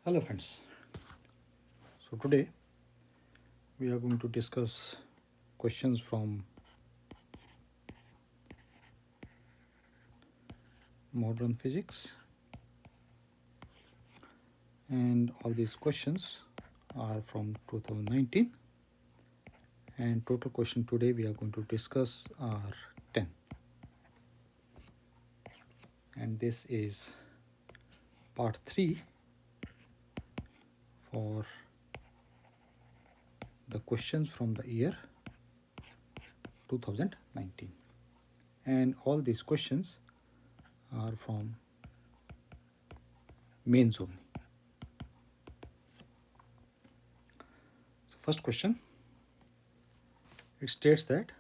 Hello friends. So today we are going to discuss questions from modern physics, and all these questions are from 2019, and total question today we are going to discuss are 10, and this is part 3 for the questions from the year 2019, and all these questions are from mains only. So first question, it states that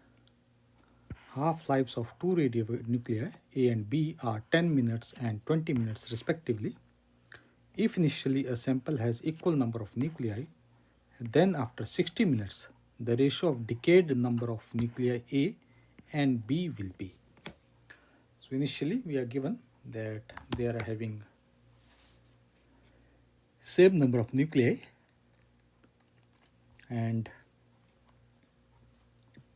half-lives of two radionuclei A and B are 10 minutes and 20 minutes respectively. If initially a sample has equal number of nuclei, then after 60 minutes the ratio of decayed number of nuclei A and B will be. So initially we are given that they are having same number of nuclei, and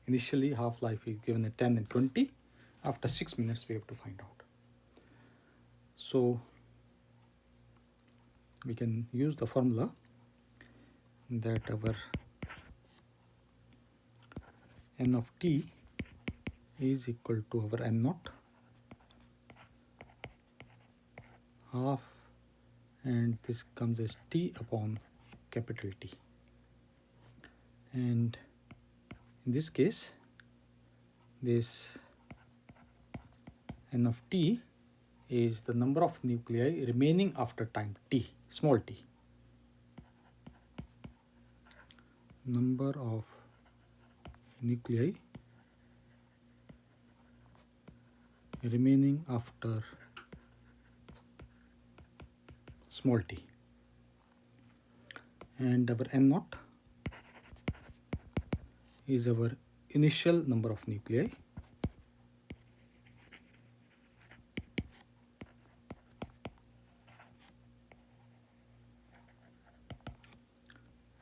initially half-life is given at 10 and 20. After 6 minutes we have to find out. So we can use the formula that our n of t is equal to our n naught half, and this comes as t upon capital T, and in this case this n of t is the number of nuclei remaining after time t, small t, number of nuclei remaining after small t, and our n naught is our initial number of nuclei,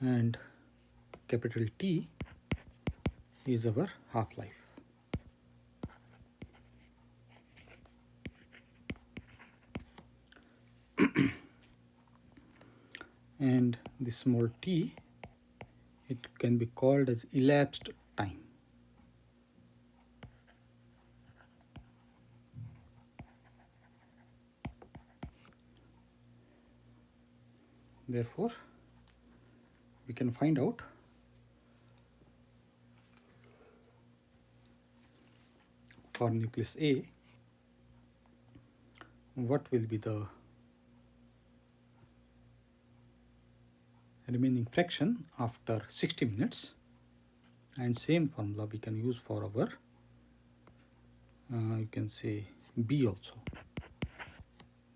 and capital T is our half-life. And the small t, it can be called as elapsed time. Therefore, we can find out for nucleus A what will be the remaining fraction after 60 minutes, and same formula we can use for our you can say B also.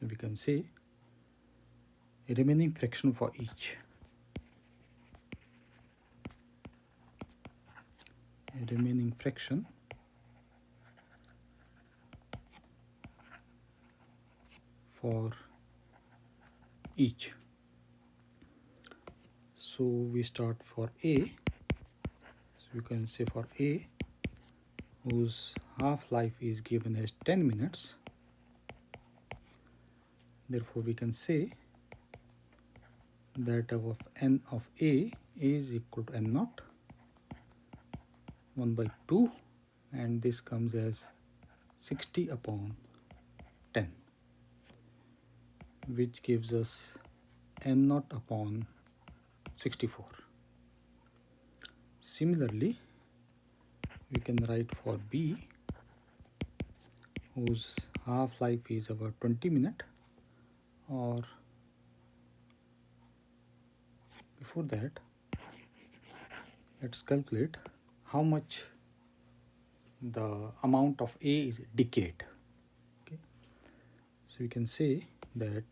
We can say a remaining fraction for each. A remaining fraction for each. So we start for A. So you can say for A, whose half-life is given as 10 minutes. Therefore, we can say that of n of A is equal to n naught 1 by 2, and this comes as 60 upon 10, which gives us n naught upon 64. Similarly, we can write for B, whose half-life is about 20 minutes, or before that, let's calculate how much the amount of A is decayed. Okay, so we can say that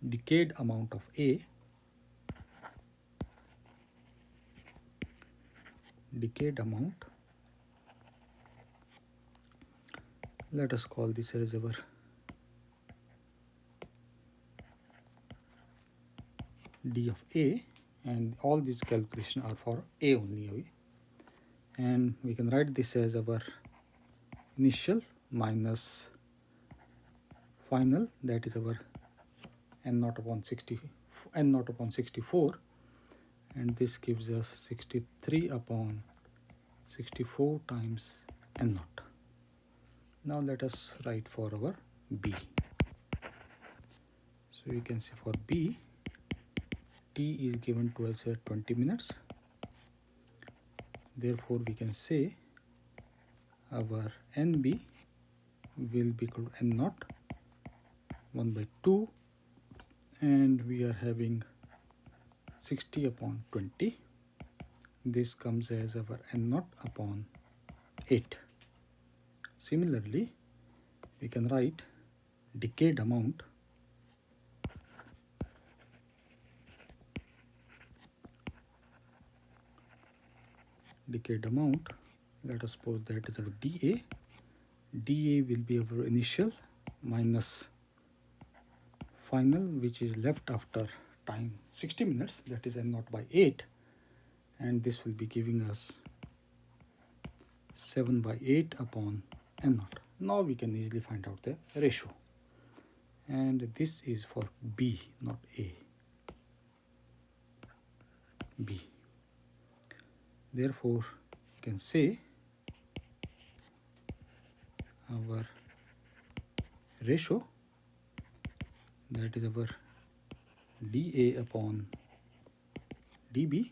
decayed amount of A, decayed amount, let us call this as our d of A, and all these calculations are for A only. And we can write this as our initial minus final, that is our n naught upon 64, and this gives us 63 upon 64 times n naught. Now let us write for our B. So you can see for B, T is given to us at 20 minutes. Therefore, we can say our NB will be equal to N naught 1 by 2, and we are having 60 upon 20. This comes as our N naught upon 8. Similarly, we can write decayed amount let us suppose that is our dA. dA will be our initial minus final, which is left after time 60 minutes, that is n naught by 8, and this will be giving us 7 by 8 upon n naught. Now we can easily find out the ratio, and this is for B, not A. B. Therefore, you can say our ratio, that is our dA upon dB,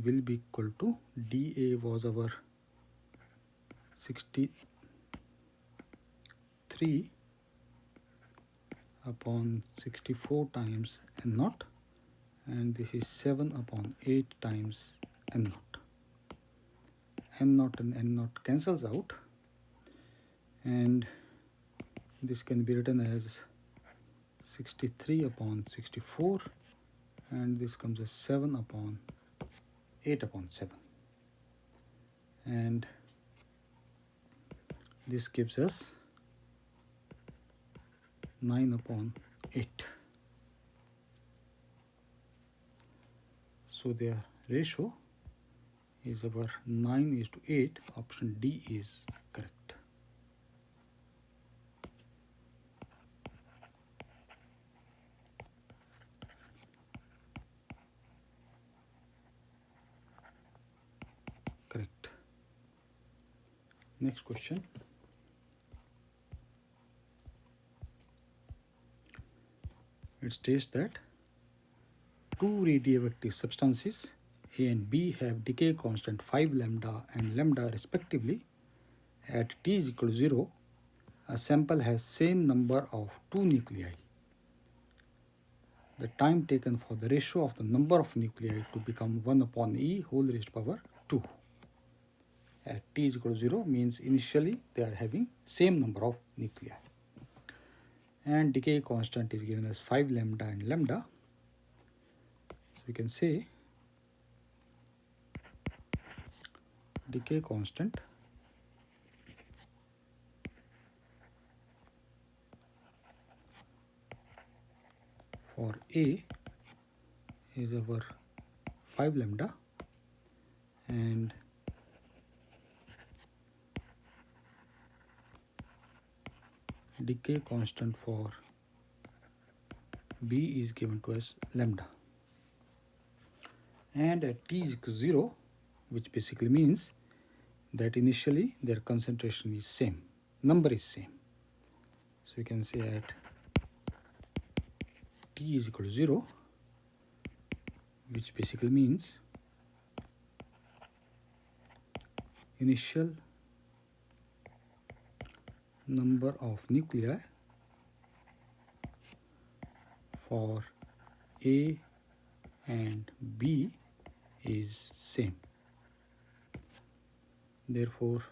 will be equal to dA was our 63 upon 64 times n naught, and this is 7 upon 8 times n naught. N naught and n naught cancels out, and this can be written as 63 upon 64, and this comes as 7 upon 8 upon 7, and this gives us 9 upon 8. So their ratio is our 9:8. Option D is correct. Correct. Next question. It states that two radioactive substances A and B have decay constant 5 lambda and lambda respectively. At T is equal to 0, a sample has same number of 2 nuclei. The time taken for the ratio of the number of nuclei to become 1 upon E whole raised to power 2. At T is equal to 0 means initially they are having same number of nuclei. And decay constant is given as 5 lambda and lambda. So we can say decay constant for A is our 5 lambda, and decay constant for B is given to us lambda. And at T is equal to 0, which basically means that initially their concentration is same, number is same. So we can say at T is equal to 0, which basically means initial number of nuclei for A and B is same. Therefore,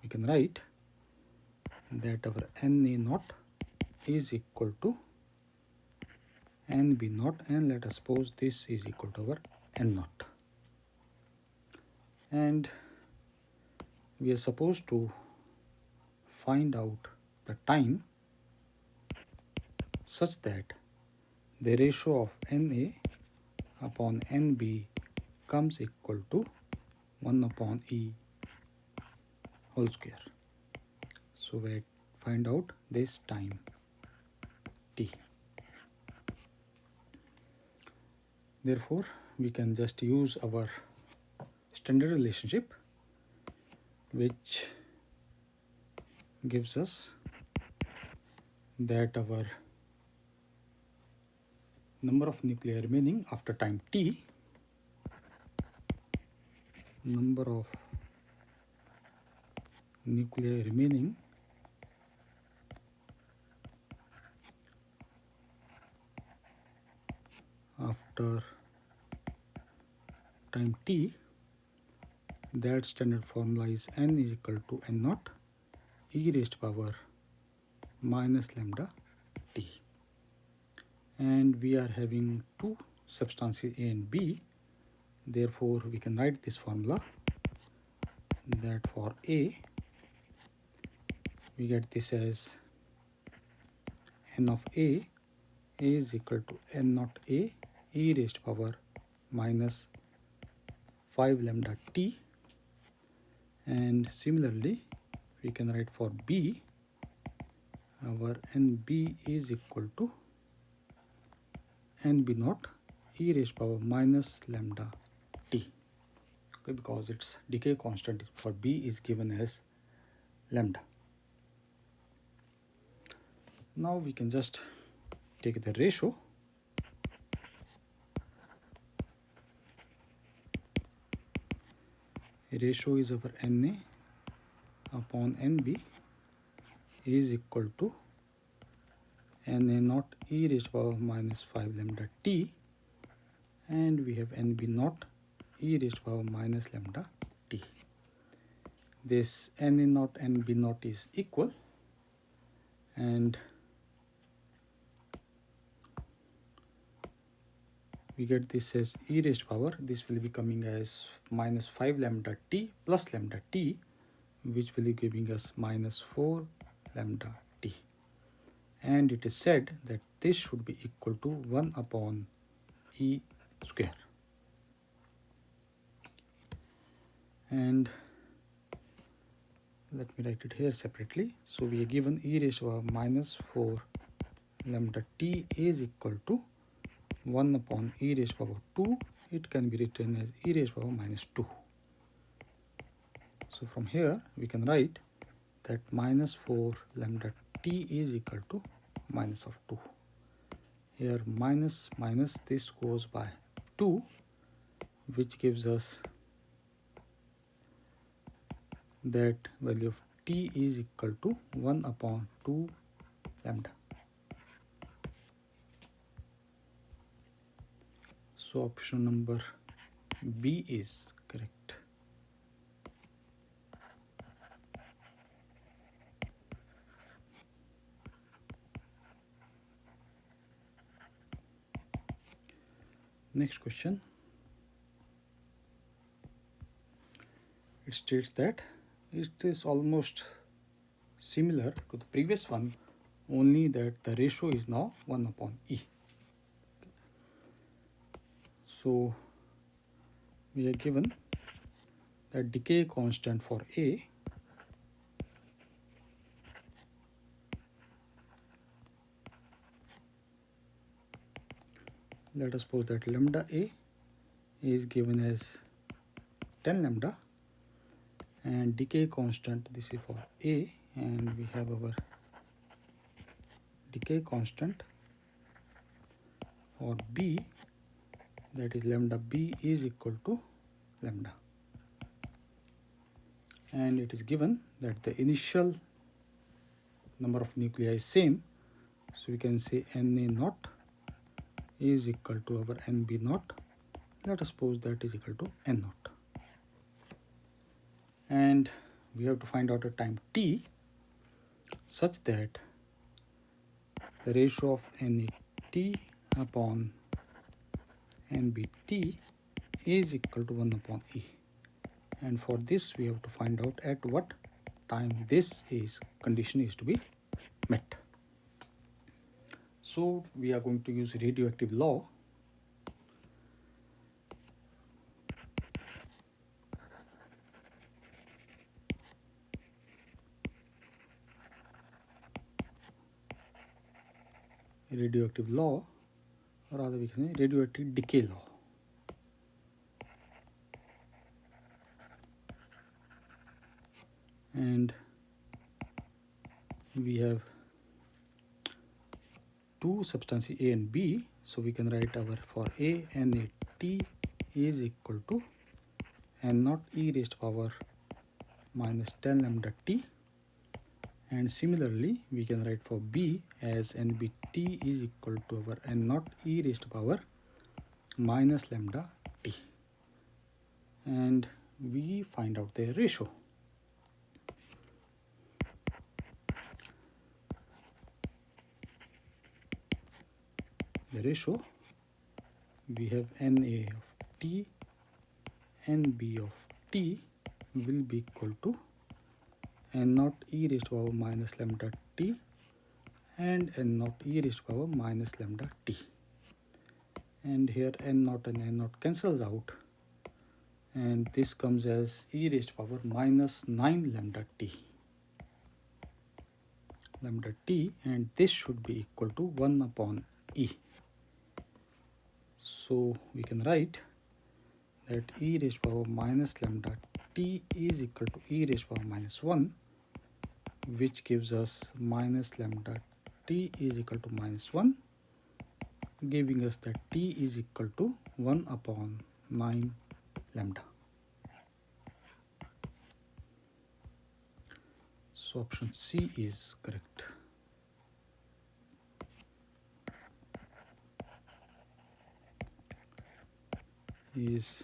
we can write that our Na naught is equal to Nb naught, and let us suppose this is equal to our N naught. And we are supposed to find out the time such that the ratio of Na upon NB comes equal to 1 upon E whole square. So we find out this time T. Therefore, we can just use our standard relationship, which gives us that our number of nuclei remaining after time T, number of nuclei remaining after time T, that standard formula is n is equal to n naught e raised to power minus lambda T. And we are having two substances A and B. Therefore, we can write this formula that for A, we get this as n of A is equal to n naught A e raised to power minus 5 lambda T. And similarly, we can write for B, our NB is equal to NB naught e raised to power minus lambda T. Okay, because its decay constant for B is given as lambda. Now we can just take the ratio. Ratio is over Na upon Nb is equal to Na naught e raised to power minus 5 lambda T, and we have Nb naught e raised to power minus lambda T. This Na naught and Nb naught is equal, and we get this as e raised to power. This will be coming as minus 5 lambda T plus lambda T, which will be giving us minus 4 lambda T. And it is said that this should be equal to 1 upon E square. And let me write it here separately. So we are given e raised to power minus 4 lambda T is equal to 1 upon e raised to power 2. It can be written as e raised to power minus 2. So from here we can write that minus 4 lambda T is equal to minus of 2. Here minus minus, this goes by 2, which gives us that value of T is equal to 1 upon 2 lambda. So option number B is correct. Next question. It states that it is almost similar to the previous one, only that the ratio is now 1 upon E. So we are given that decay constant for A let us suppose that lambda A is given as 10 lambda, and decay constant, this is for A, and we have our decay constant for B, that is lambda B is equal to lambda, and it is given that the initial number of nuclei is same, so we can say Na naught is equal to our Nb naught. Let us suppose that is equal to N naught, and we have to find out a time T such that the ratio of NAT upon NBT is equal to 1 upon E, and for this we have to find out at what time this condition is to be met. So we are going to use radioactive law, radioactive law, or rather we can say radioactive decay law. And we have two substances A and B, so we can write our for A NaT is equal to N0 e raised to power minus 10 lambda T, and similarly we can write for B as NBT is equal to our N0 e raised to power minus lambda T, and we find out their ratio. The ratio, we have Na of T, Nb of T will be equal to N0 e raised to power minus lambda T and N0 e raised to power minus lambda T. And here N0 and N0 cancels out, and this comes as e raised to power minus 9 lambda T, and this should be equal to 1 upon E. So we can write that e raised to power minus lambda T is equal to e raised to power minus 1, which gives us minus lambda T is equal to minus 1, giving us that T is equal to 1 upon 9 lambda. So option C is correct. Is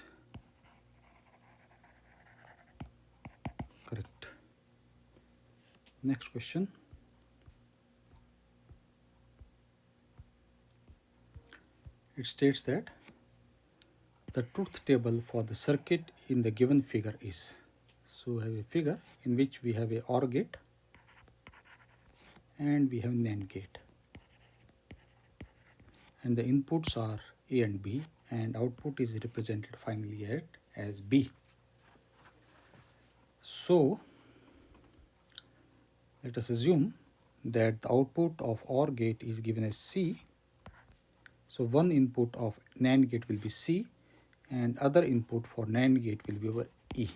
correct. Next question. It states that the truth table for the circuit in the given figure is. So we have a figure in which we have a OR gate and we have NAND gate, and the inputs are A and B, and output is represented finally as B. So let us assume that the output of OR gate is given as C. So one input of NAND gate will be C, and other input for NAND gate will be our E.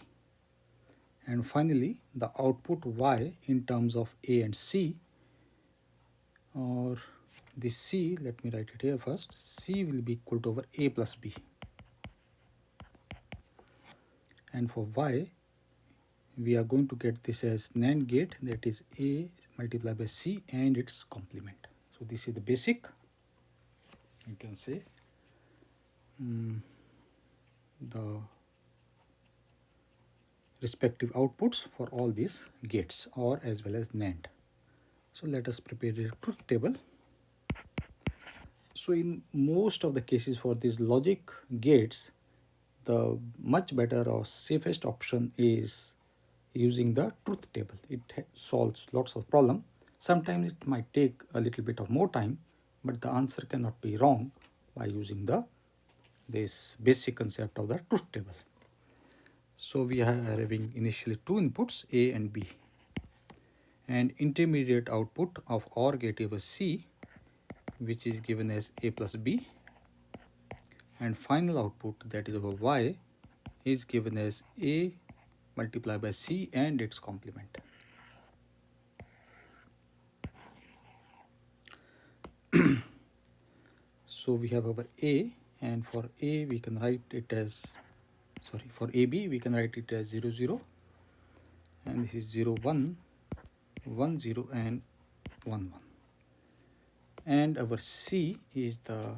And finally the output Y in terms of A and C, or this C, let me write it here first, C will be equal to over A plus B. And for Y, we are going to get this as NAND gate, that is A multiplied by C and its complement. So this is the basic, you can say, the respective outputs for all these gates or as well as NAND. So let us prepare a truth table. So in most of the cases for these logic gates, the much better or safest option is using the truth table. It solves lots of problems. Sometimes it might take a little bit of more time, but the answer cannot be wrong by using this basic concept of the truth table. So we are having initially two inputs A and B, and intermediate output of OR gate is C, which is given as A plus B, and final output, that is our Y, is given as A multiplied by C and its complement. So we have our A, and for A we can write it as, for AB we can write it as 0 0, and this is 0 1 1 0 and 1 1, and our C is the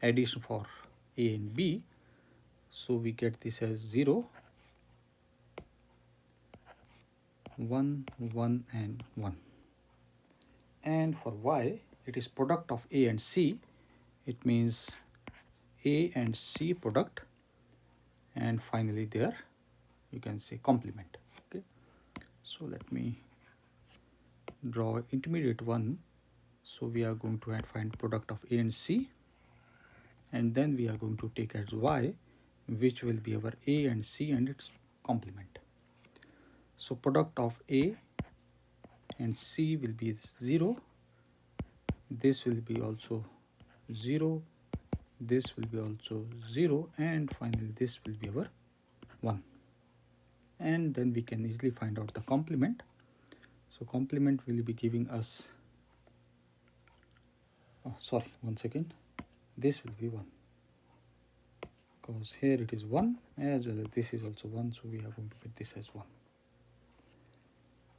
addition for A and B, so we get this as 0 1 1 and 1. And for Y, it is product of A and C. It means A and C product, and finally there you can say complement. Okay, so let me draw intermediate one. So we are going to find product of A and C, and then we are going to take as Y, which will be our A and C and its complement. So product of A and C will be 0. this will be also 0, this will be also 0, and finally this will be our 1. And then we can easily find out the complement. So complement will be giving us, oh sorry, 1 second, this will be 1, because here it is 1 as well as this is also 1, so we are going to get this as 1.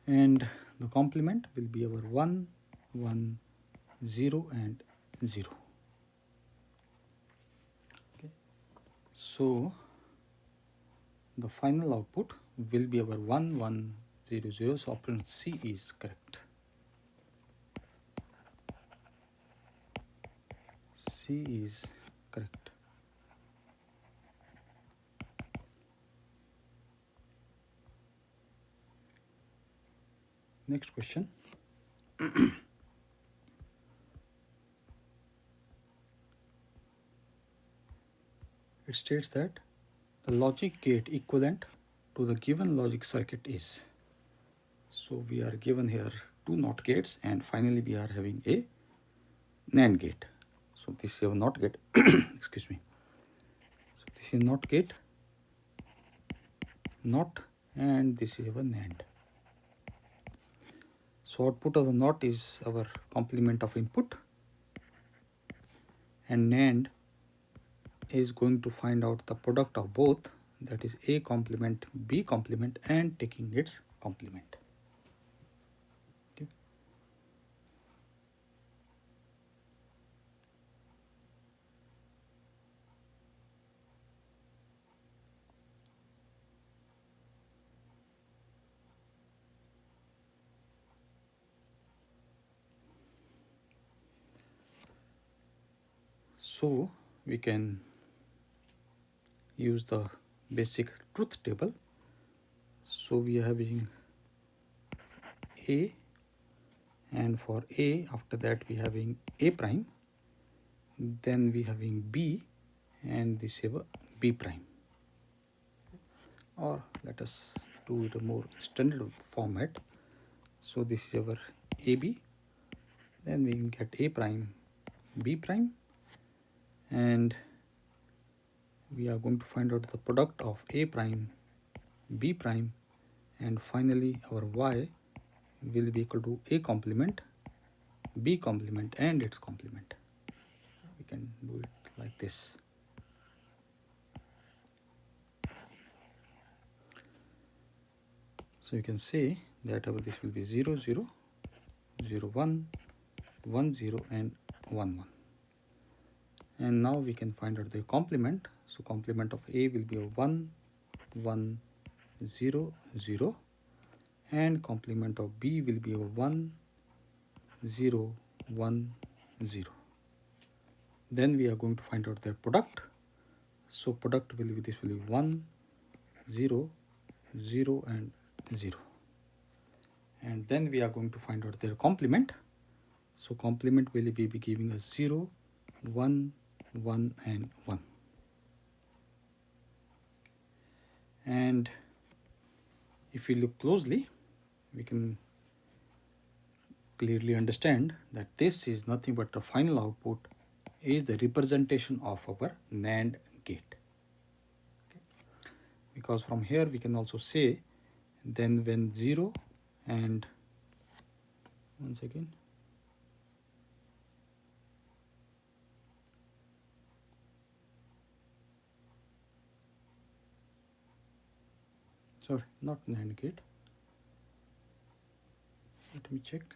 And the complement will be our 1, 1, 0 and 0. Okay. So the final output will be our 1, 1, 0, 0. So option C is correct. C is correct. Next question. It states that the logic gate equivalent to the given logic circuit is. So we are given here 2 NOT gates, and finally we are having a NAND gate. So this is a NOT gate. Excuse me. So this is NOT gate, NOT, and this is our NAND. So output of the NOT is our complement of input, and NAND is going to find out the product of both, that is A complement, B complement, and taking its complement. Okay. So we can use the basic truth table. So we are having A, and for A, after that we having A prime, then we having B, and this is a B prime. Or let us do it a more standard format. So this is our AB, then we can get A prime, B prime, and we are going to find out the product of A prime, B prime, and finally our Y will be equal to A complement, B complement, and its complement. We can do it like this. So you can say that our this will be 0, 0, 0, 1, 1, 0, and 1, 1. And now we can find out the complement. So complement of A will be a 1, 1, 0, 0, and complement of B will be a 1, 0, 1, 0. Then we are going to find out their product. So product will be, this will be 1, 0, 0, and 0. And then we are going to find out their complement. So complement will be giving us 0, 1, 1, and 1. And if we look closely, we can clearly understand that this is nothing but the final output is the representation of our NAND gate. Okay. Because from here we can also say, then when 0 and, once again, sorry, not NAND gate, let me check.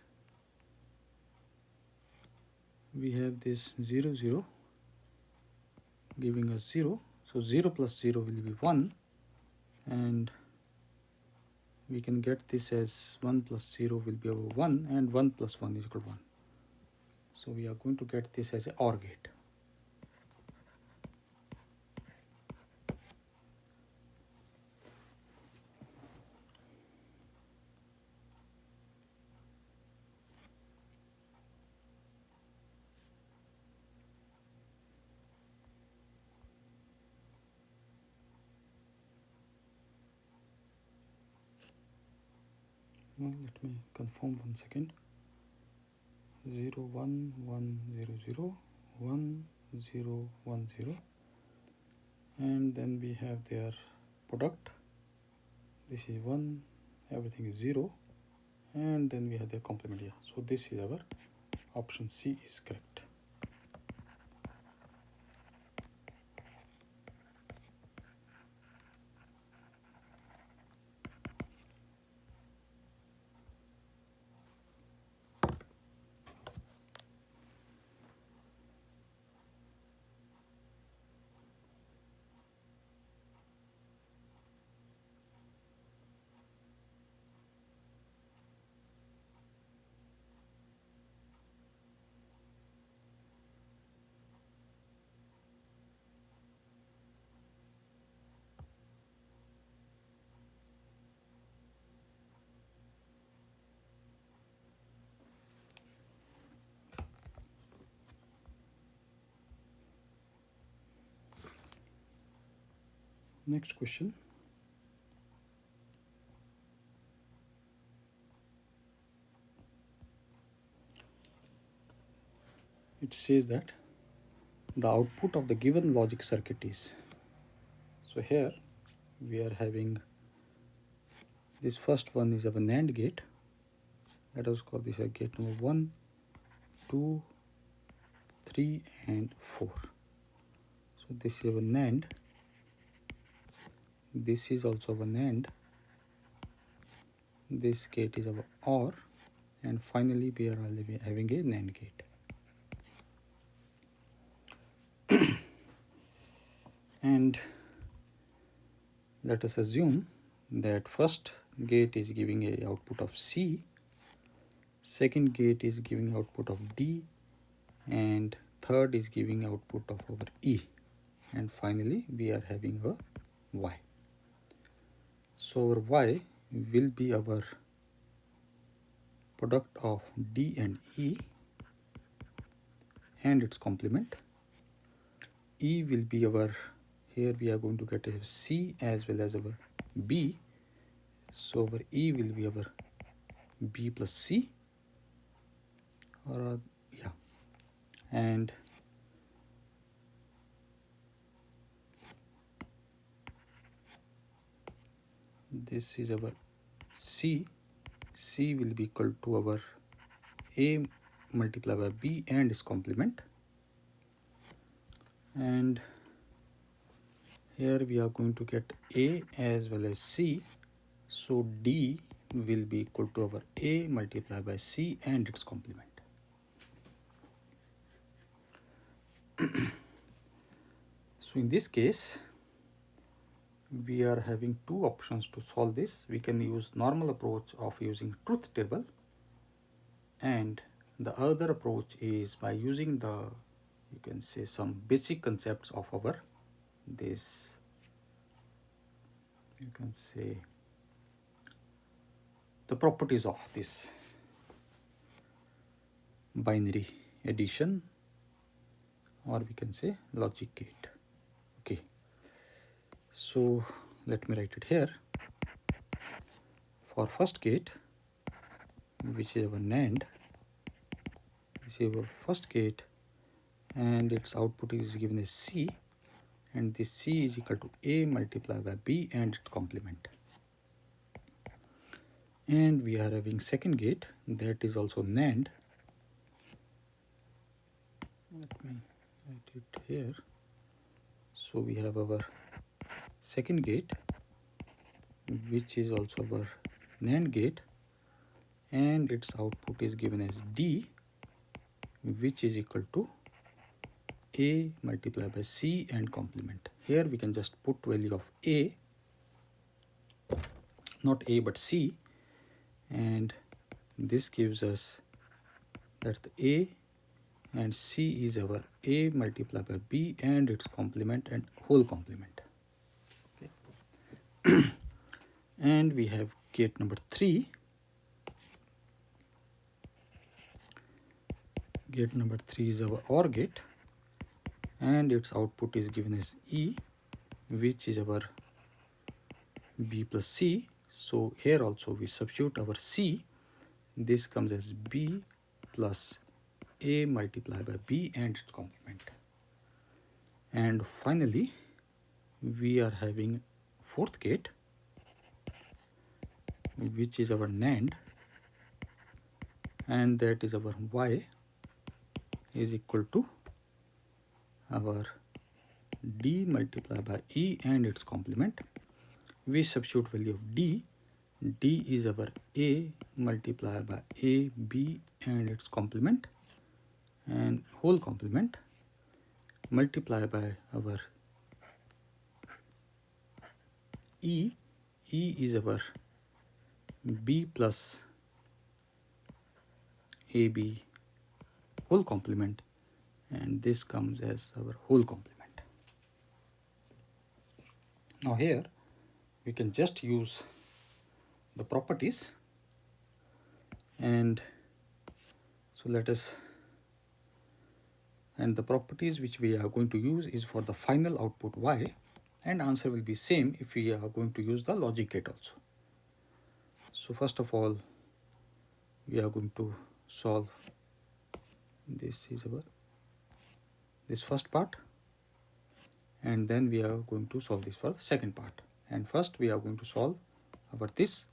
We have this 0, 0 giving us 0, so 0 plus 0 will be 1, and we can get this as 1 plus 0 will be over 1, and 1 plus 1 is equal to 1. So we are going to get this as a OR gate. Let me confirm 1 second. 0 1 1 0 0 1 0 1 0, and then we have their product. This is 1, everything is 0, and then we have their complement here. So this is our option C is correct. Next question. It says that the output of the given logic circuit is. So here we are having this first one is of a NAND gate. Let us call this a gate number 1, 2, 3 and 4. So this is a NAND. This is also a NAND. This gate is our OR, and finally we are having a NAND gate. And let us assume that first gate is giving a output of C, second gate is giving output of D, and third is giving output of our E, and finally we are having a Y. So our Y will be our product of D and E and its complement. E will be our, here we are going to get a C as well as our B. So our E will be our B plus C, or yeah, and this is our C. C will be equal to our A multiplied by B and its complement, and here we are going to get A as well as C. So D will be equal to our A multiplied by C and its complement. So in this case we are having two options to solve this. We can use normal approach of using truth table, and the other approach is by using the, you can say, some basic concepts of our this, you can say, the properties of this binary addition, or we can say logic gate. Okay, so let me write it here. For first gate, which is our NAND, this is our first gate, and its output is given as C, and this C is equal to A multiplied by B and its complement. And we are having second gate, that is also NAND. Let me write it here. So we have our second gate, which is also our NAND gate, and its output is given as D, which is equal to A multiplied by C and complement. Here we can just put value of A, not A but C, and this gives us that the A and C is our A multiplied by B and its complement and whole complement. Okay. And we have gate number 3. Gate number 3 is our OR gate, and its output is given as E, which is our B plus C. So here also we substitute our C. This comes as B plus A multiplied by B and its complement. And finally, we are having fourth gate, which is our NAND, and that is our Y is equal to our D multiplied by E and its complement. We substitute value of D. D is our A multiplied by A, B and its complement and whole complement, multiplied by our E. E is our B plus AB whole complement, and this comes as our whole complement. Now here we can just use the properties, and so let us, and the properties which we are going to use is for the final output Y, and answer will be same if we are going to use the logic gate also. So first of all, we are going to solve this is our this first part, and then we are going to solve this for the second part. And first we are going to solve our this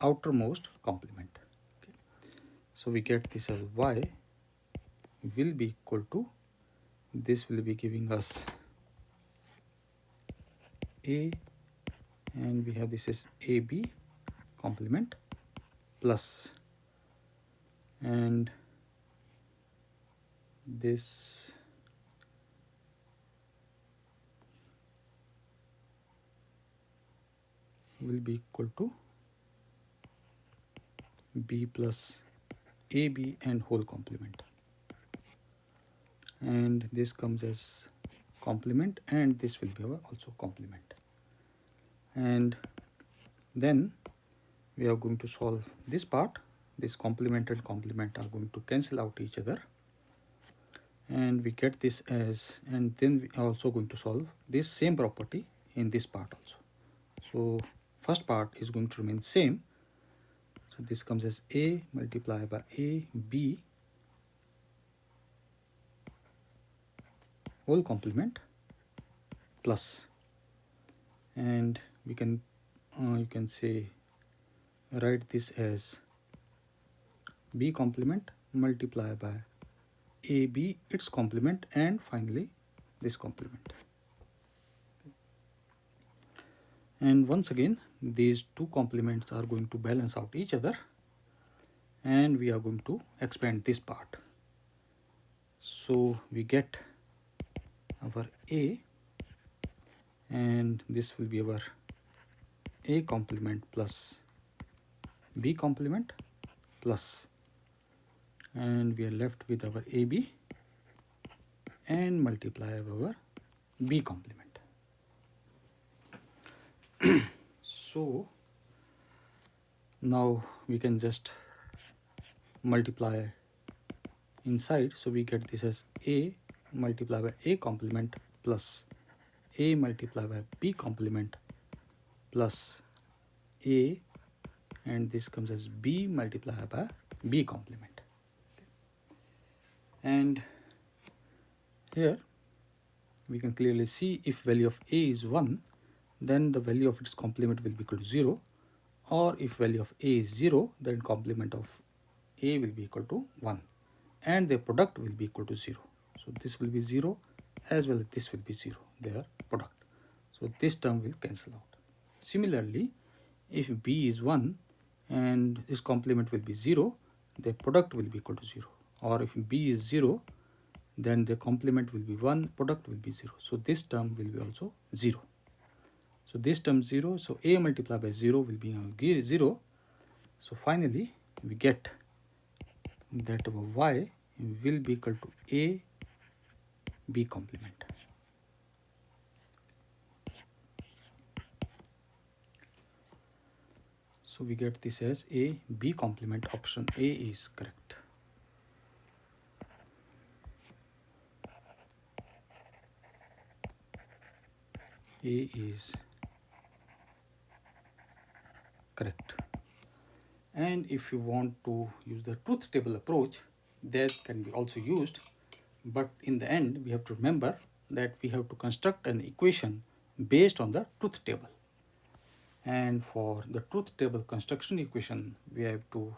outermost complement. Okay. So we get this as Y will be equal to, this will be giving us A, and we have this is AB complement plus, and this will be equal to B plus AB and whole complement, and this comes as complement, and this will be our also complement. And then we are going to solve this part. This complement and complement are going to cancel out each other, and we get this as, and then we are also going to solve this same property in this part also. So first part is going to remain same. So this comes as A multiplied by A B whole complement plus, and we can you can say write this as B complement multiplied by AB its complement, and finally this complement. And once again these two complements are going to balance out each other, and we are going to expand this part. So we get our A, and this will be our A complement plus B complement plus, and we are left with our AB and multiply our B complement. So now we can just multiply inside, so we get this as A multiplied by A complement plus A multiplied by B complement plus A, and this comes as B multiplied by B complement. And here we can clearly see if value of A is 1, then the value of its complement will be equal to 0, or if value of A is 0, then complement of A will be equal to 1, and their product will be equal to 0. So this will be 0 as well as this will be 0, their product. So this term will cancel out. Similarly, if B is 1 and this complement will be 0, their product will be equal to 0. Or if B is 0, then the complement will be 1, product will be 0. So this term will be also 0. So this term 0, so A multiplied by 0 will be 0. So finally we get that our Y will be equal to A B complement. So we get this as A B complement. Option A is correct. A is correct. And if you want to use the truth table approach, that can be also used, but in the end we have to remember that we have to construct an equation based on the truth table. And for the truth table construction equation, we have to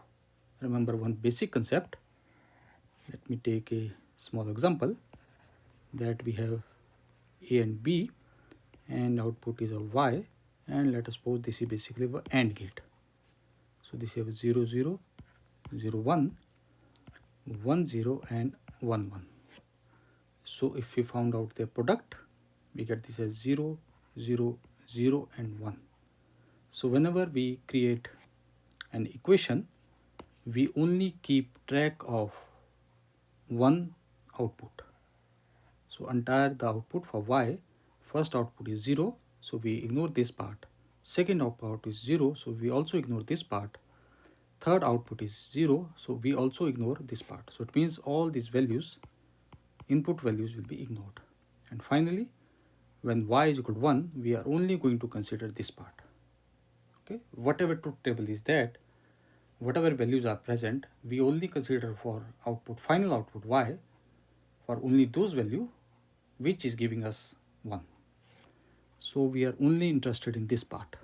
remember one basic concept. Let me take a small example that we have A and B and output is a Y, and let us suppose this is basically the AND gate. So this is 0 0 0 1 1 0 and 1 1. So if we found out their product, we get this as 0 0 0 and 1. So whenever we create an equation, we only keep track of one output. So entire the output for Y, first output is 0, so we ignore this part. Second output is 0, so we also ignore this part. Third output is 0, so we also ignore this part. So it means all these values, input values, will be ignored. And finally, when Y is equal to 1, we are only going to consider this part. Okay, whatever truth table is that, whatever values are present, we only consider for output, final output Y, for only those values which is giving us 1. So we are only interested in this part.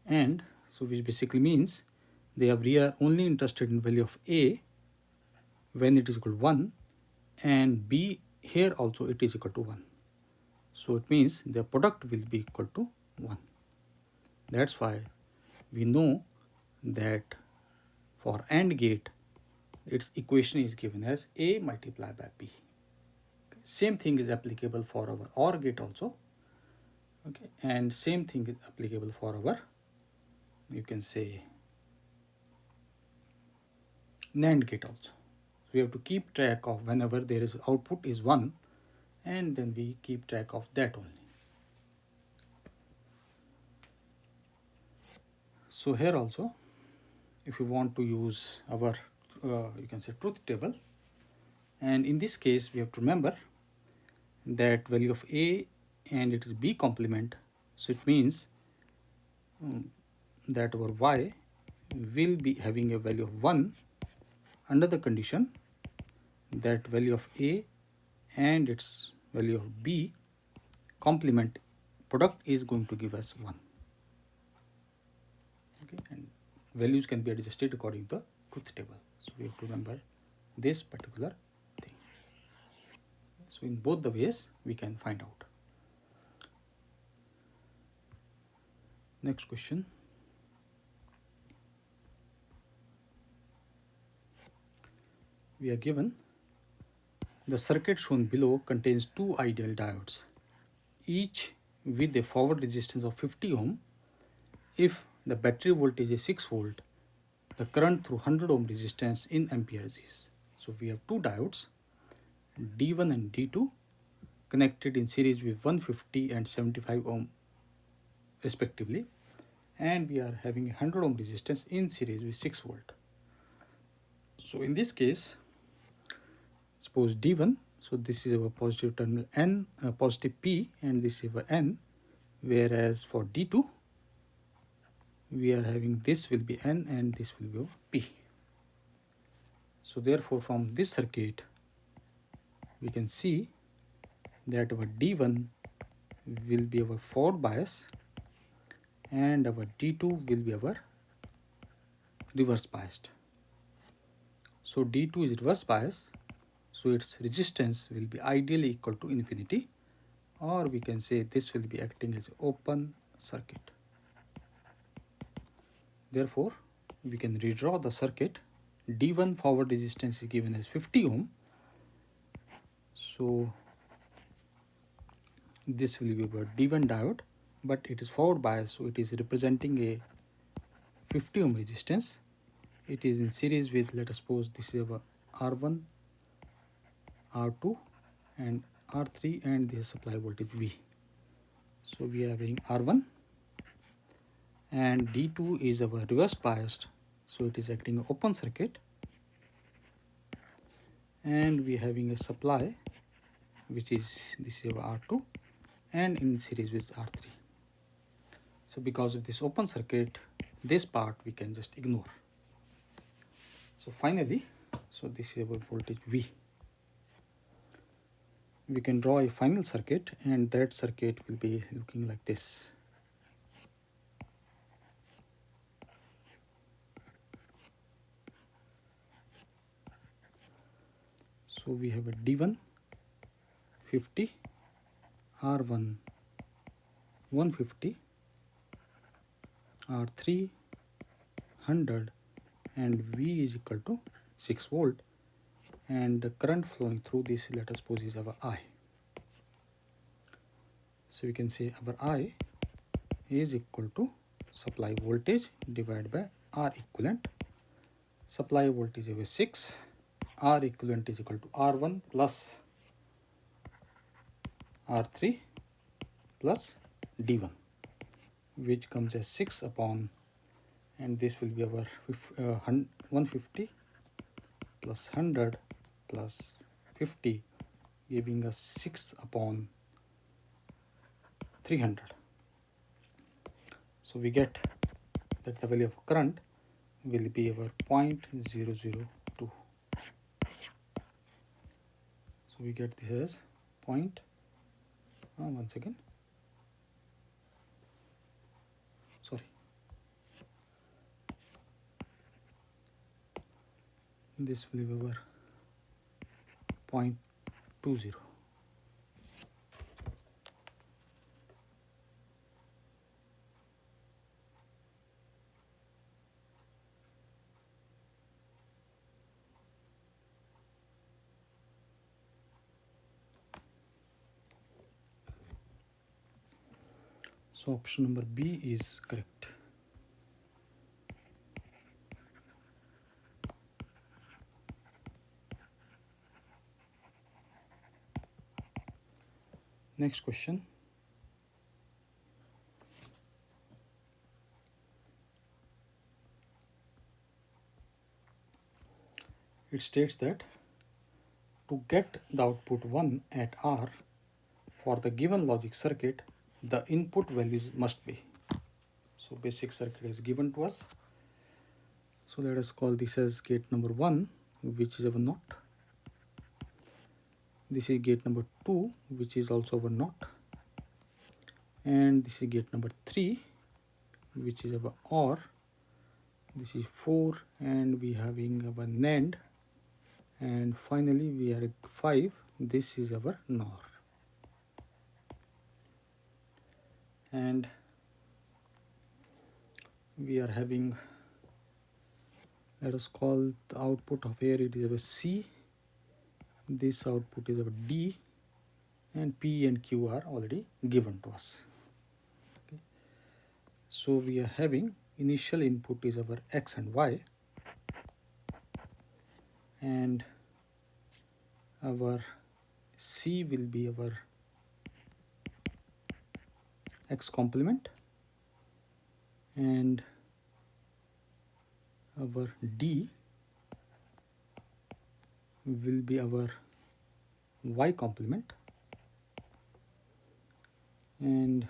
And so which basically means we are only interested in value of A when it is equal to 1, and B here also it is equal to 1. So it means the product will be equal to 1. That's why we know that for AND gate, its equation is given as A multiplied by B. Same thing is applicable for our OR gate also. Okay, and same thing is applicable for our, you can say, NAND gate also. So we have to keep track of whenever there is output is 1, and then we keep track of that only. So here also, if you want to use our, you can say, truth table, and in this case we have to remember that value of A and it is B complement. So it means that our Y will be having a value of 1 under the condition that value of A and its value of B complement product is going to give us 1. Okay, and values can be adjusted according to the truth table. So we have to remember this particular thing. So in both the ways we can find out. Next question. We are given the circuit shown below contains two ideal diodes, each with a forward resistance of 50 ohm. If the battery voltage is 6 volt, the current through 100 ohm resistance in amperes is. So we have two diodes, D1 and D2, connected in series with 150 and 75 ohm respectively, and we are having a 100 ohm resistance in series with 6 volt. So in this case, suppose D1, so this is our positive terminal N, positive P, and this is our N, whereas for D2, we are having this will be N and this will be P. So therefore from this circuit, we can see that our D1 will be our forward bias and our D2 will be our reverse biased. So D2 is reverse bias, so its resistance will be ideally equal to infinity, or we can say this will be acting as an open circuit. Therefore, we can redraw the circuit. D1 forward resistance is given as 50 ohm. So this will be our D1 diode, but it is forward bias, so it is representing a 50 ohm resistance. It is in series with, let us suppose this is our R1, R2 and R3, and this is supply voltage V. So we are having R1 and D2 is our reverse biased, so it is acting open circuit, and we are having a supply which is this is our R2 and in series with R3. So because of this open circuit, this part we can just ignore. So finally, so this is our voltage V. We can draw a final circuit, and that circuit will be looking like this. So we have a D1 50, R1 150, R3 100, and V is equal to 6 volt, and the current flowing through this, let us suppose, is our I. So we can say our I is equal to supply voltage divided by R equivalent. Supply voltage is 6, R equivalent is equal to R1 plus R3 plus D1, which comes as 6 upon, and this will be our 150 plus 100 plus 50, giving us 6 upon 300. So we get that the value of current will be our 0.002. So we get this as once again, sorry, this will be our 0.20. So option number B is correct. Next question. It states that to get the output 1 at R for the given logic circuit, the input values must be. So basic circuit is given to us. So let us call this as gate number 1, which is our NOT. This is gate number 2, which is also our NOT. And this is gate number 3, which is our OR. This is 4, and we having our NAND. And finally we are at 5. This is our NOR. And we are having, let us call the output of here, it is our C, this output is our D, and P and Q are already given to us. Okay. So we are having initial input is our X and Y, and our C will be our X complement, and our D will be our Y complement, and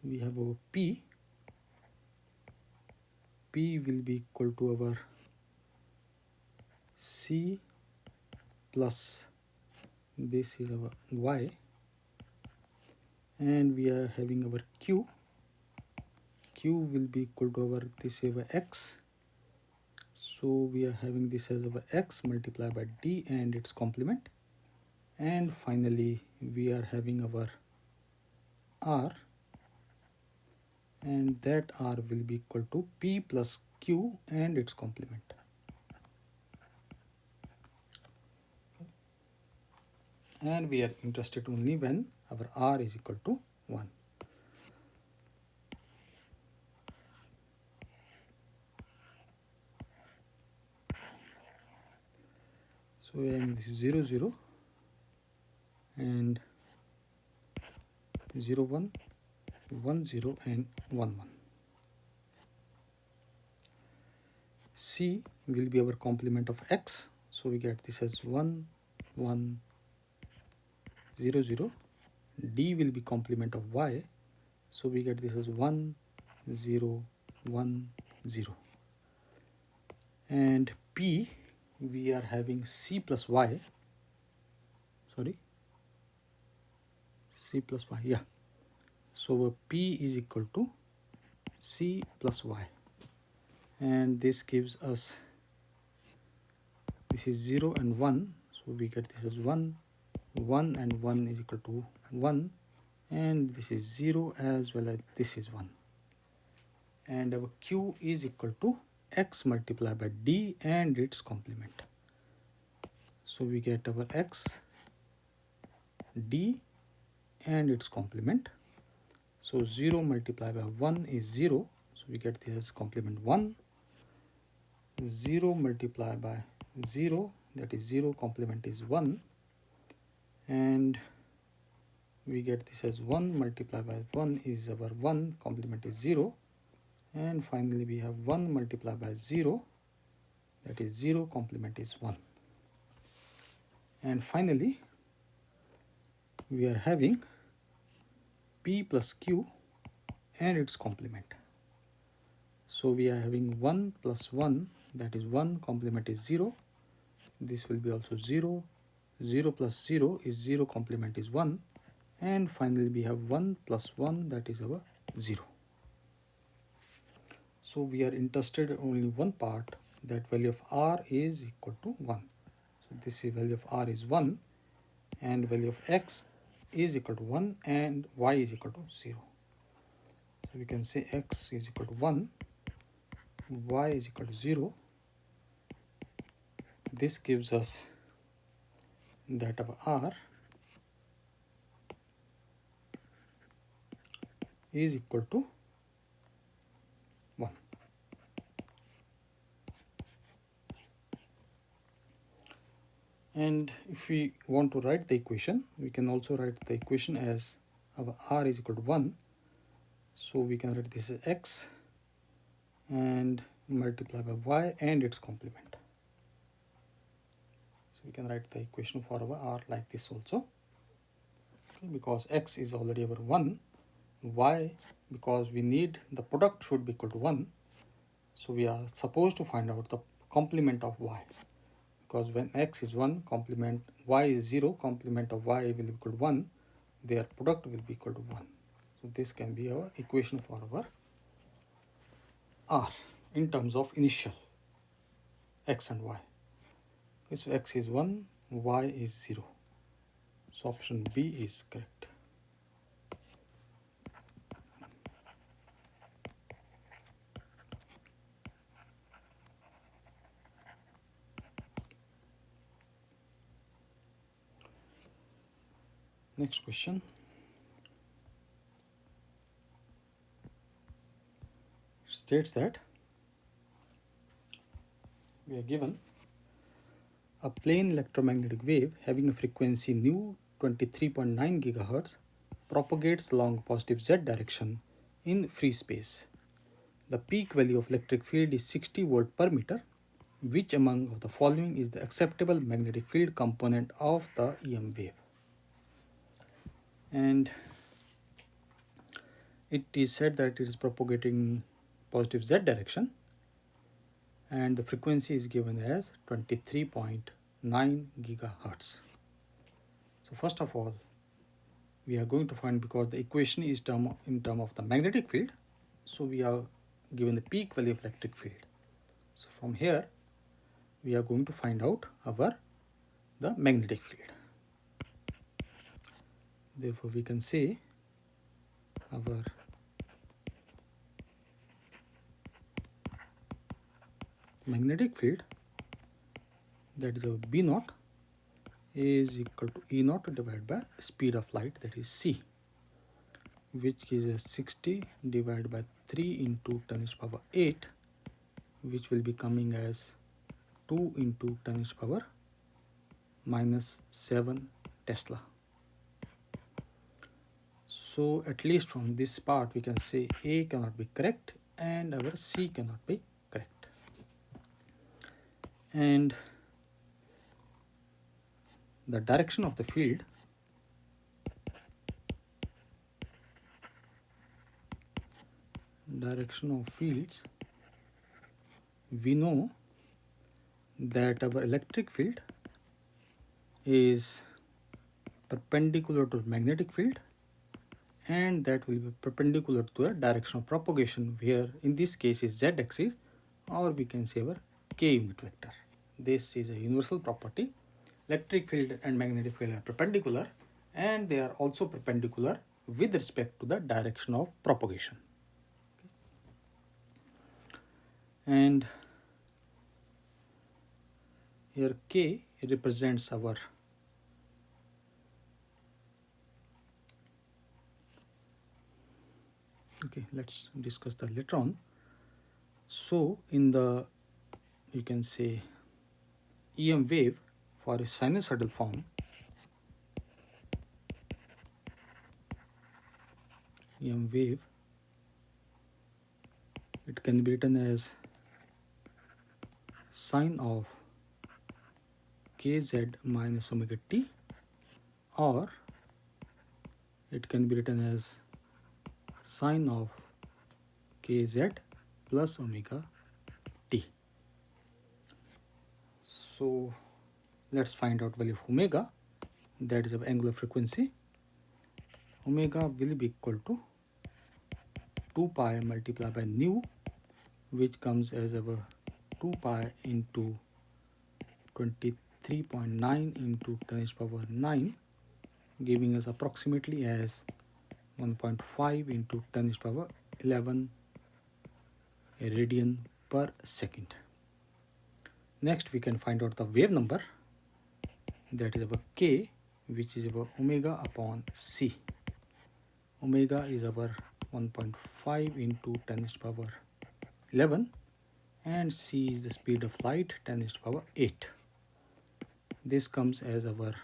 we have our P will be equal to our C plus this is our Y, and we are having our Q will be equal to our, this is our X. So we are having this as our X multiplied by D and its complement, and finally we are having our R, and that R will be equal to P plus Q and its complement. And we are interested only when our R is equal to 1. So this is 0 0 and 0 1 1 0 and 1 1. C will be our complement of X, so we get this as 1 1 0 0. D will be complement of Y, so we get this as 1 0 1 0. and P we are having C plus Y, sorry, C plus Y, yeah. So P is equal to C plus Y, and this gives us, this is 0 and 1, so we get this as 1, 1 and 1 is equal to 1, and this is 0 as well as this is 1, and our Q is equal to X multiplied by D and its complement. So we get our X, D and its complement. So 0 multiplied by 1 is 0, so we get this as complement 1. 0 multiplied by 0, that is 0 complement is 1, and we get this as 1 multiplied by 1 is our 1 complement is 0, and finally we have 1 multiplied by 0, that is 0 complement is 1, and finally we are having P plus Q and its complement. So we are having 1 plus 1, that is 1 complement is 0, this will be also 0, 0 plus 0 is 0 complement is 1, and finally we have 1 plus 1, that is our 0. So we are interested in only one part, that value of R is equal to 1. So this is value of R is 1, and value of X is equal to 1 and Y is equal to 0. So we can say X is equal to 1, Y is equal to 0. This gives us that our R is equal to 1. And if we want to write the equation, we can also write the equation as our R is equal to 1. So we can write this as X and multiply by Y and its complement. So we can write the equation for our R like this also. Okay, because X is already our 1, Y, because we need the product should be equal to 1. So we are supposed to find out the complement of Y. Because when X is 1, complement Y is 0, complement of Y will be equal to 1, their product will be equal to 1. So this can be our equation for our R in terms of initial X and Y. Okay, so X is 1, Y is 0. So option B is correct. Next question. States that we are given a plane electromagnetic wave having a frequency nu 23.9 GHz propagates along positive z direction in free space. The peak value of electric field is 60 volt per meter. Which among of the following is the acceptable magnetic field component of the EM wave? And it is said that it is propagating positive z direction, and the frequency is given as 23.9 gigahertz. So first of all, we are going to find, because the equation is in term of the magnetic field, so we are given the peak value of electric field. So from here we are going to find out the magnetic field. Therefore we can say our magnetic field, that is our B naught, is equal to E naught divided by speed of light, that is c, which gives us 60 divided by 3 into 10 to the power 8, which will be coming as 2 into 10 to the power minus 7 Tesla. So at least from this part we can say A cannot be correct and our C cannot be correct. And the direction of the field, we know that our electric field is perpendicular to magnetic field, and that will be perpendicular to the direction of propagation, where in this case is z axis, or we can say our k unit vector. This is a universal property. Electric field and magnetic field are perpendicular, and they are also perpendicular with respect to the direction of propagation. And here k represents our let's discuss that later on. So in the, you can say, EM wave for a sinusoidal form, EM wave, it can be written as sine of kz minus omega t, or it can be written as sine of kz plus omega t. So let's find out value of omega, that is our angular frequency. Omega will be equal to 2 pi multiplied by nu, which comes as our 2 pi into 23.9 into 10 to the power 9, giving us approximately as 1.5 into 10 to the power 11 radian per second. Next we can find out the wave number, that is our k, which is our omega upon c. Omega is our 1.5 into 10 to the power 11, and c is the speed of light, 10 to the power 8. This comes as our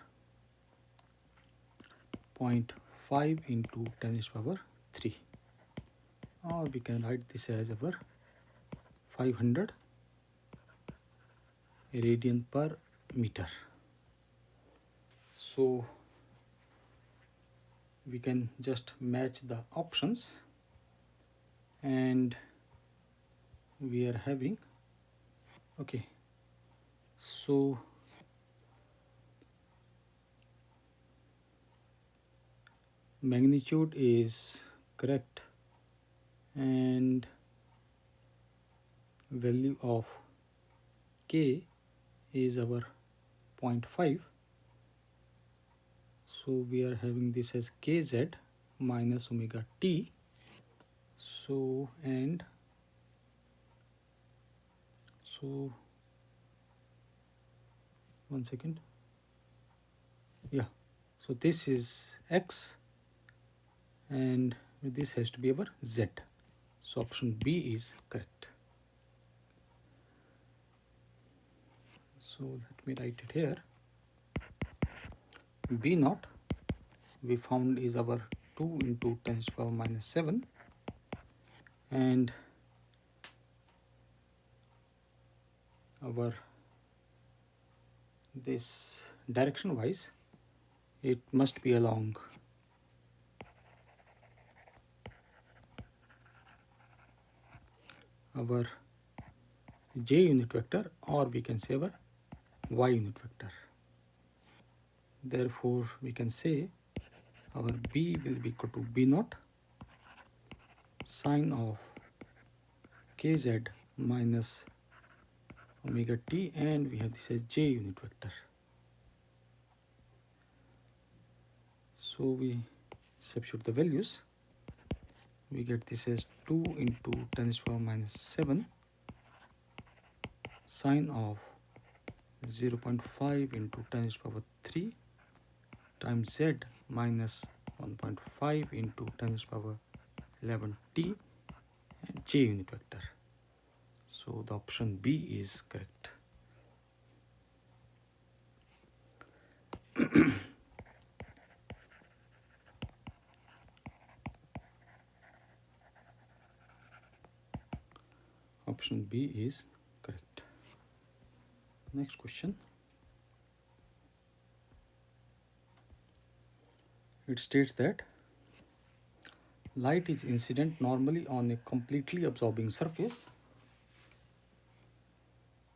0.5 into 10 to the power 3, or we can write this as our 500 radian per meter. So we can just match the options, and we are having, okay, so magnitude is correct, and value of k is our 0.5. So we are having this as kz minus omega t. So and so, one second, yeah, so this is x, and this has to be our z. So option B is correct. So let me write it here. B naught we found is our 2 into 10 to the power minus 7, and our this direction wise it must be along our j unit vector, or we can say our y unit vector. Therefore we can say our B will be equal to B naught sine of kz minus omega t, and we have this as j unit vector. So we substitute the values, we get this as 2 into 10 to the power minus 7 sine of 0.5 into 10 to the power 3 times z minus 1.5 into 10 to the power 11 t, and j unit vector. So the option B is correct. Option B is correct. Next question. It states that light is incident normally on a completely absorbing surface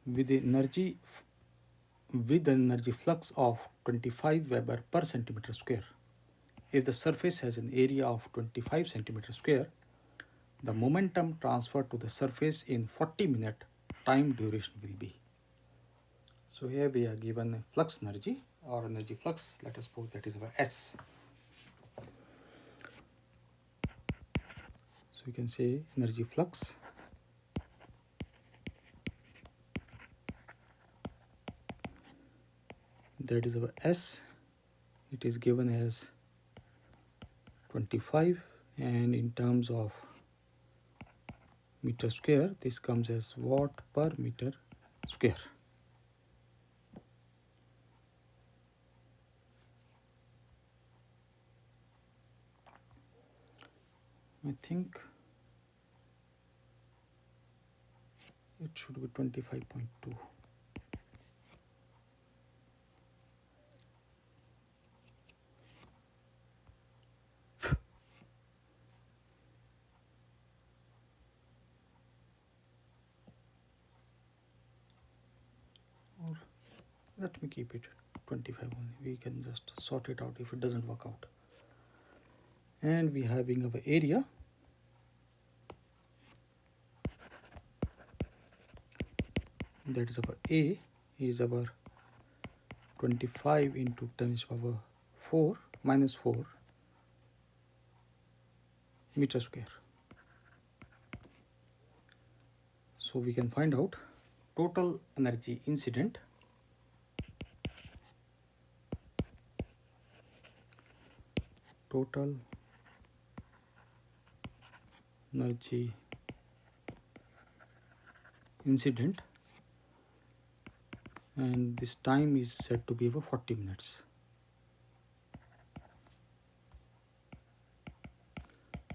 with an energy flux of 25 Weber per centimeter square. If the surface has an area of 25 centimeter square, the momentum transferred to the surface in 40-minute time duration will be. So here we are given a flux energy or energy flux, let us suppose that is our S. So we can say energy flux that is our S. It is given as 25, and in terms of meter square this comes as watt per meter square. I think it should be 25.2. Or let me keep it 25 only. We can just sort it out if it doesn't work out. And we having our area that is our A is our 25 into 10 is power 4 minus 4 meter square. So we can find out total energy incident total energy incident, and this time is said to be over 40 minutes.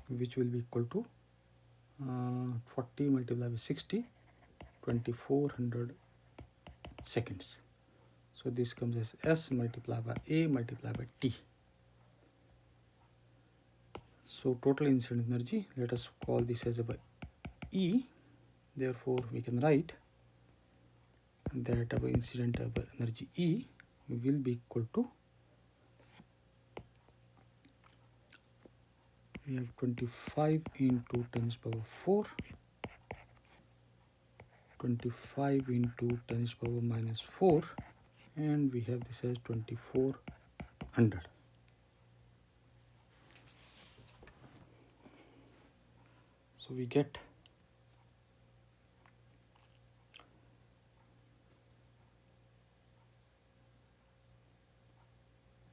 Which will be equal to 40 multiplied by 60, 2400 seconds. So this comes as S multiplied by A multiplied by T. So total incident energy, let us call this as a E. Therefore we can write that our incident energy E will be equal to, we have 25 into 10 to the power 4, 25 into 10 to the power minus 4, and we have this as 2400. So we get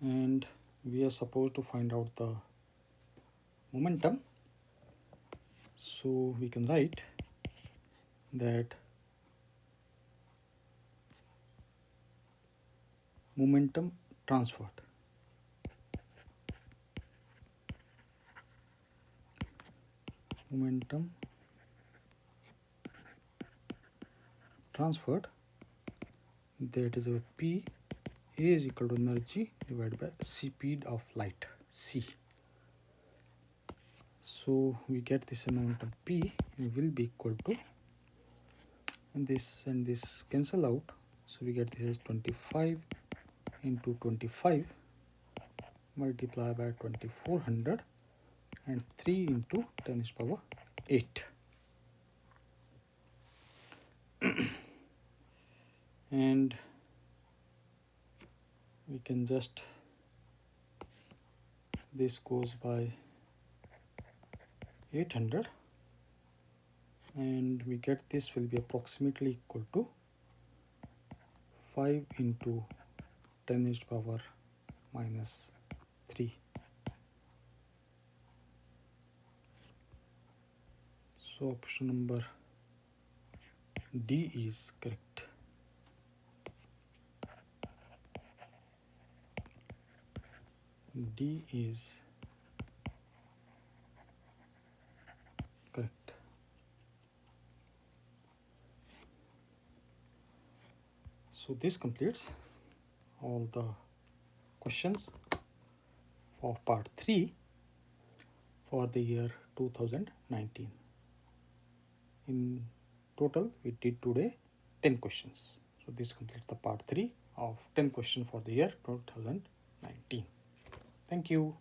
and we are supposed to find out the momentum. So we can write that momentum transferred that is a P A is equal to energy divided by speed of light C. So we get this amount of P will be equal to, and this cancel out, so we get this as 25 into 25 multiplied by 2400 and 3 into 10 to the power 8. And we can just, this goes by 800, and we get this will be approximately equal to 5 into 10 to the power minus 3. So option number D is correct. D is correct. So this completes all the questions of part 3 for the year 2019. In total we did today 10 questions. So this completes the part 3 of 10 questions for the year 2019. Thank you.